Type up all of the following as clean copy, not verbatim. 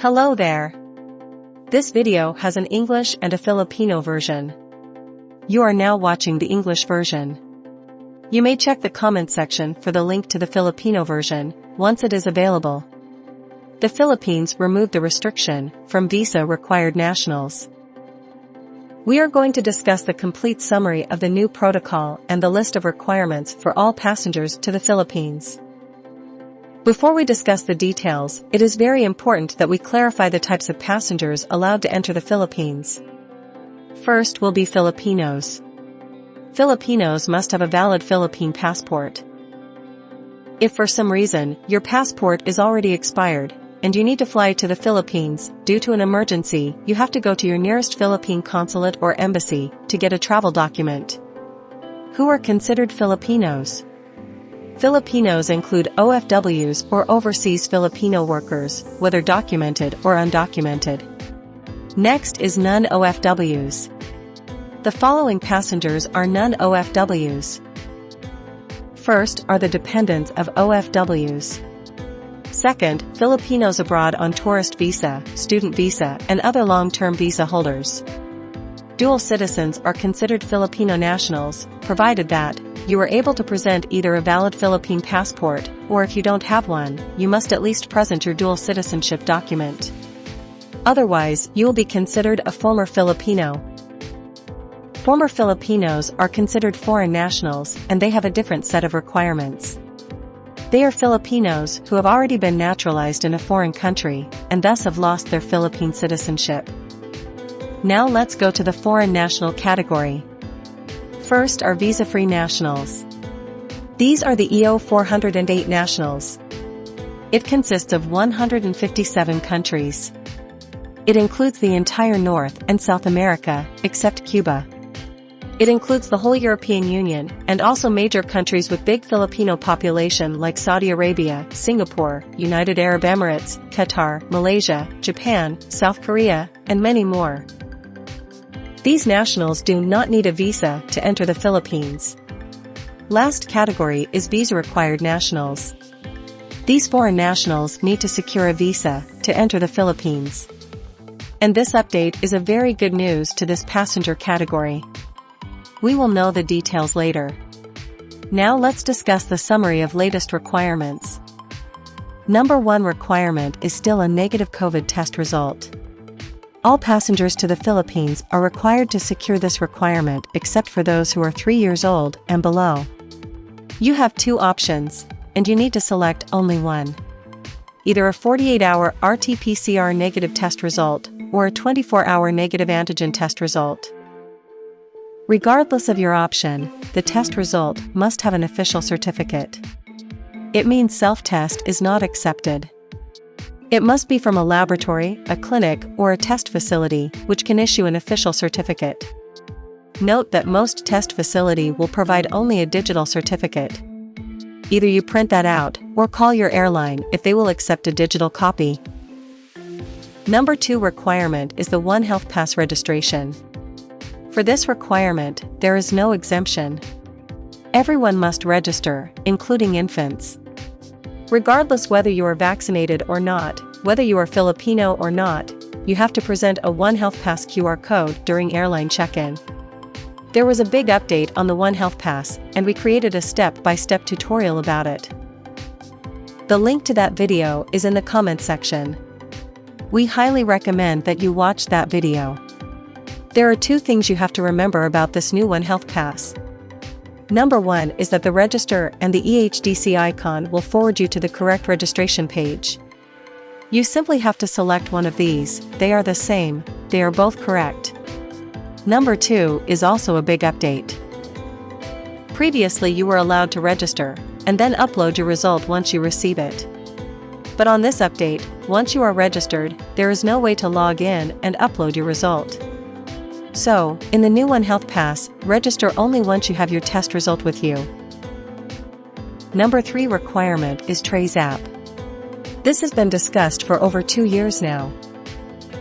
Hello there. This video has an English and a Filipino version. You are now watching the English version. You may check the comment section for the link to the Filipino version, once it is available. The Philippines removed the restriction from visa-required nationals. We are going to discuss the complete summary of the new protocol and the list of requirements for all passengers to the Philippines. Before we discuss the details, it is very important that we clarify the types of passengers allowed to enter the Philippines. First will be Filipinos. Filipinos must have a valid Philippine passport. If for some reason your passport is already expired, and you need to fly to the Philippines due to an emergency, you have to go to your nearest Philippine consulate or embassy to get a travel document. Who are considered Filipinos? Filipinos include OFWs or overseas Filipino workers, whether documented or undocumented. Next is non-OFWs. The following passengers are non-OFWs. First are the dependents of OFWs. Second, Filipinos abroad on tourist visa, student visa, and other long-term visa holders. Dual citizens are considered Filipino nationals, provided that you are able to present either a valid Philippine passport, or if you don't have one, you must at least present your dual citizenship document. Otherwise, you will be considered a former Filipino. Former Filipinos are considered foreign nationals, and they have a different set of requirements. They are Filipinos who have already been naturalized in a foreign country, and thus have lost their Philippine citizenship. Now let's go to the foreign national category. First are visa-free nationals. These are the EO 408 nationals. It consists of 157 countries. It includes the entire North and South America, except Cuba. It includes the whole European Union, and also major countries with big Filipino population like Saudi Arabia, Singapore, United Arab Emirates, Qatar, Malaysia, Japan, South Korea, and many more. These nationals do not need a visa to enter the Philippines. Last category is visa-required nationals. These foreign nationals need to secure a visa to enter the Philippines. And this update is a very good news to this passenger category. We will know the details later. Now let's discuss the summary of latest requirements. Number 1 requirement is still a negative COVID test result. All passengers to the Philippines are required to secure this requirement except for those who are 3 years old and below. You have 2 options, and you need to select only one. Either a 48-hour RT-PCR negative test result, or a 24-hour negative antigen test result. Regardless of your option, the test result must have an official certificate. It means self-test is not accepted. It must be from a laboratory, a clinic, or a test facility, which can issue an official certificate. Note that most test facility will provide only a digital certificate. Either you print that out, or call your airline if they will accept a digital copy. Number 2 requirement is the One Health Pass registration. For this requirement, there is no exemption. Everyone must register, including infants. Regardless whether you are vaccinated or not, whether you are Filipino or not, you have to present a One Health Pass QR code during airline check-in. There was a big update on the One Health Pass, and we created a step-by-step tutorial about it. The link to that video is in the comment section. We highly recommend that you watch that video. There are 2 things you have to remember about this new One Health Pass. Number 1 is that the register and the EHDC icon will forward you to the correct registration page. You simply have to select one of these, they are the same, they are both correct. Number 2 is also a big update. Previously you were allowed to register, and then upload your result once you receive it. But on this update, once you are registered, there is no way to log in and upload your result. So, in the new One Health Pass, register only once you have your test result with you. Number 3 requirement is Trace app. This has been discussed for over 2 years now.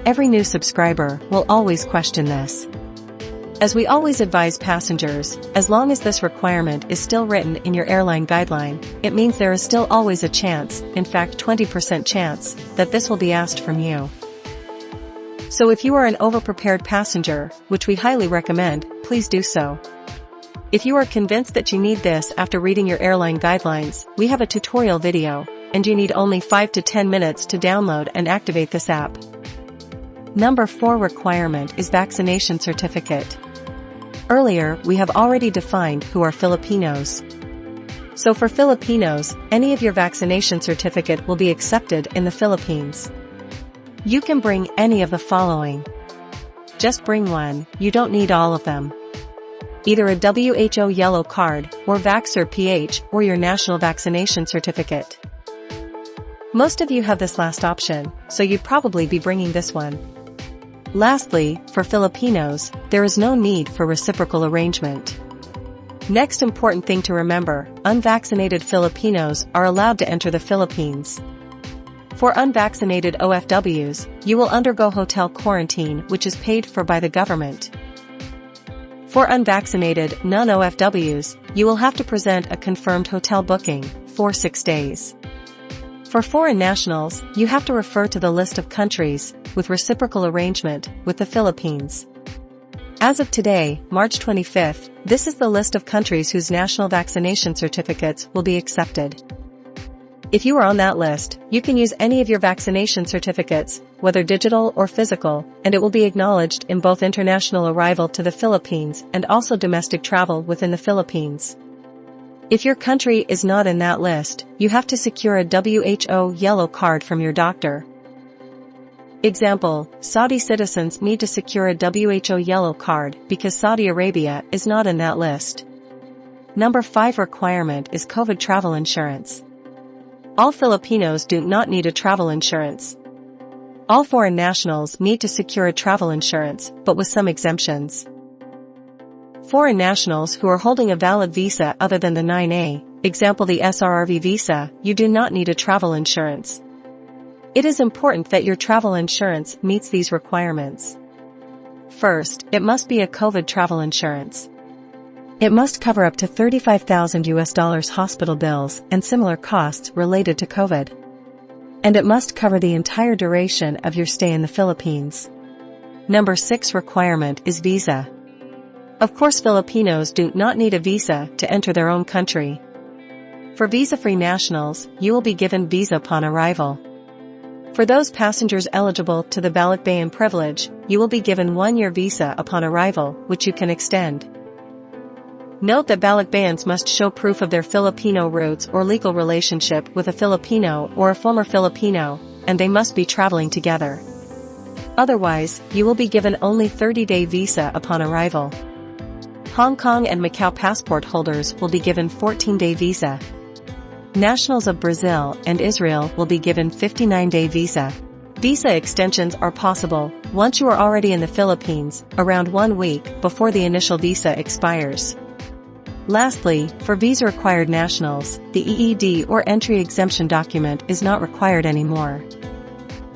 Every new subscriber will always question this. As we always advise passengers, as long as this requirement is still written in your airline guideline, it means there is still always a chance, in fact 20% chance, that this will be asked from you. So if you are an overprepared passenger, which we highly recommend, please do so. If you are convinced that you need this after reading your airline guidelines, we have a tutorial video, and you need only 5 to 10 minutes to download and activate this app. Number 4 requirement is Vaccination Certificate. Earlier, we have already defined who are Filipinos. So for Filipinos, any of your vaccination certificate will be accepted in the Philippines. You can bring any of the following. Just bring one, you don't need all of them. Either a WHO yellow card, or Vaxxer PH, or your national vaccination certificate. Most of you have this last option, so you'd probably be bringing this one. Lastly, for Filipinos, there is no need for reciprocal arrangement. Next important thing to remember, unvaccinated Filipinos are allowed to enter the Philippines. For unvaccinated OFWs, you will undergo hotel quarantine which is paid for by the government. For unvaccinated non-OFWs, you will have to present a confirmed hotel booking for 6 days. For foreign nationals, you have to refer to the list of countries with reciprocal arrangement with the Philippines. As of today, March 25th, this is the list of countries whose national vaccination certificates will be accepted. If you are on that list, you can use any of your vaccination certificates, whether digital or physical, and it will be acknowledged in both international arrival to the Philippines and also domestic travel within the Philippines. If your country is not in that list, you have to secure a WHO yellow card from your doctor. Example, Saudi citizens need to secure a WHO yellow card because Saudi Arabia is not in that list. Number 5 requirement is COVID travel insurance. All Filipinos do not need a travel insurance. All foreign nationals need to secure a travel insurance, but with some exemptions. Foreign nationals who are holding a valid visa other than the 9A, example the SRRV visa, you do not need a travel insurance. It is important that your travel insurance meets these requirements. First, it must be a COVID travel insurance. It must cover up to $35,000 hospital bills and similar costs related to COVID. And it must cover the entire duration of your stay in the Philippines. Number 6 requirement is visa. Of course, Filipinos do not need a visa to enter their own country. For visa-free nationals, you will be given visa upon arrival. For those passengers eligible to the Balikbayan privilege, you will be given 1-year visa upon arrival, which you can extend. Note that Balikbayans must show proof of their Filipino roots or legal relationship with a Filipino or a former Filipino, and they must be traveling together. Otherwise, you will be given only 30-day visa upon arrival. Hong Kong and Macau passport holders will be given 14-day visa. Nationals of Brazil and Israel will be given 59-day visa. Visa extensions are possible once you are already in the Philippines, around 1 week before the initial visa expires. Lastly, for visa-required nationals, the EED or entry exemption document is not required anymore.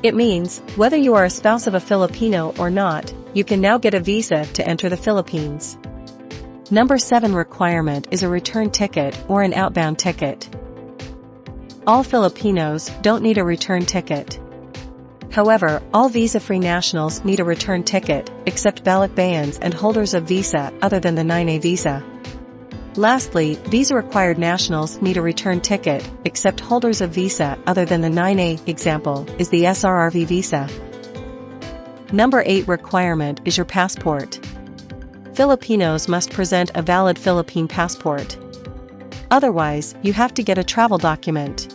It means, whether you are a spouse of a Filipino or not, you can now get a visa to enter the Philippines. Number 7 requirement is a return ticket or an outbound ticket. All Filipinos don't need a return ticket. However, all visa-free nationals need a return ticket, except Balikbayans and holders of visa other than the 9A visa. Lastly, visa-required nationals need a return ticket, except holders of visa other than the 9A, example, is the SRRV visa. Number 8 requirement is your passport. Filipinos must present a valid Philippine passport. Otherwise, you have to get a travel document.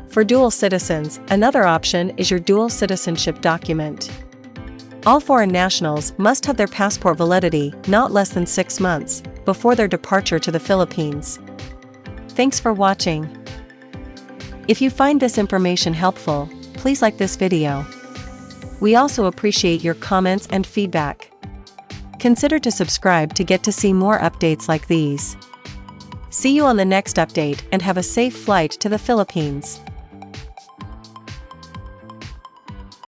For dual citizens, another option is your dual citizenship document. All foreign nationals must have their passport validity not less than 6 months before their departure to the Philippines. Thanks for watching. If you find this information helpful, please like this video. We also appreciate your comments and feedback. Consider to subscribe to get to see more updates like these. See you on the next update and have a safe flight to the Philippines.